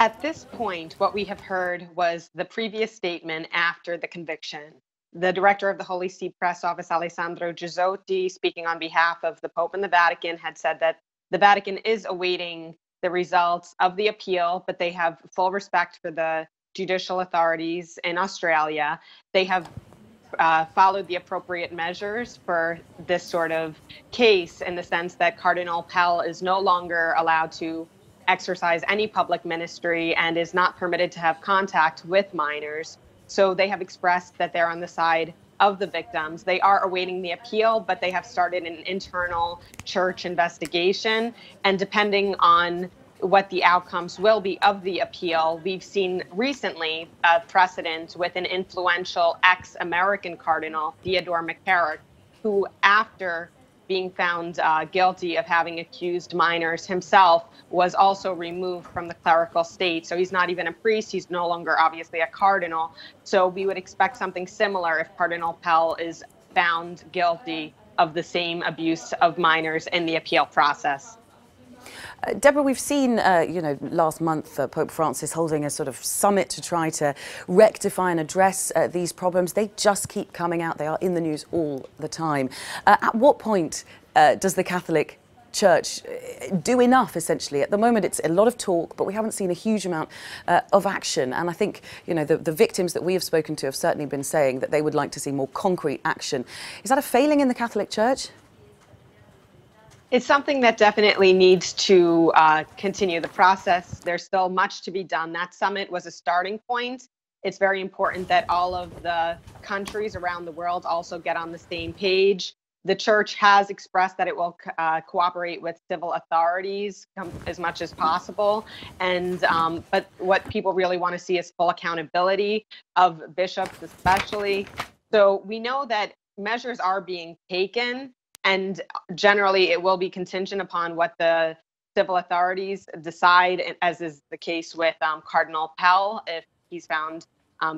At this point, what we have heard was the previous statement after the conviction. The director of the Holy See Press Office, Alessandro Gisotti, speaking on behalf of the Pope and the Vatican, had said that the Vatican is awaiting the results of the appeal, but they have full respect for the judicial authorities in Australia. They have followed the appropriate measures for this sort of case in the sense that Cardinal Pell is no longer allowed to exercise any public ministry and is not permitted to have contact with minors. So they have expressed that they're on the side of the victims. They are awaiting the appeal, but they have started an internal church investigation. And depending on what the outcomes will be of the appeal, we've seen recently a precedent with an influential ex-American cardinal, Theodore McCarrick, who, after being found guilty of having accused minors himself, was also removed from the clerical state. So he's not even a priest. He's no longer obviously a cardinal. So we would expect something similar if Cardinal Pell is found guilty of the same abuse of minors in the appeal process. Deborah, we've seen, last month Pope Francis holding a sort of summit to try to rectify and address these problems. They just keep coming out. They are in the news all the time. At what point does the Catholic Church do enough, essentially? At the moment, it's a lot of talk, but we haven't seen a huge amount of action. And I think, the victims that we have spoken to have certainly been saying that they would like to see more concrete action. Is that a failing in the Catholic Church? It's something that definitely needs to continue the process. There's still much to be done. That summit was a starting point. It's very important that all of the countries around the world also get on the same page. The church has expressed that it will cooperate with civil authorities as much as possible. But what people really want to see is full accountability of bishops especially. So we know that measures are being taken. And generally, it will be contingent upon what the civil authorities decide, as is the case with Cardinal Pell. If he's found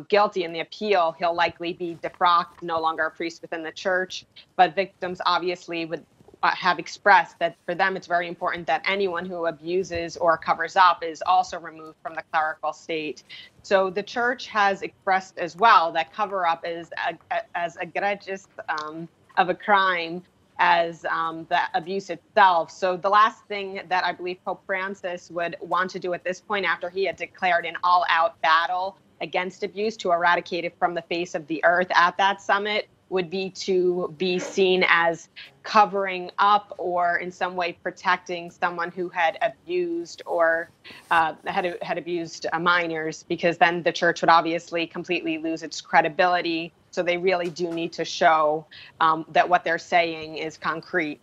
guilty in the appeal, he'll likely be defrocked, no longer a priest within the church. But victims obviously would have expressed that for them, it's very important that anyone who abuses or covers up is also removed from the clerical state. So the church has expressed as well that cover up is as egregious of a crime as the abuse itself. So the last thing that I believe Pope Francis would want to do at this point, after he had declared an all-out battle against abuse to eradicate it from the face of the earth at that summit, would be to be seen as covering up or in some way protecting someone who had abused or had abused minors, because then the church would obviously completely lose its credibility. So they really do need to show that what they're saying is concrete.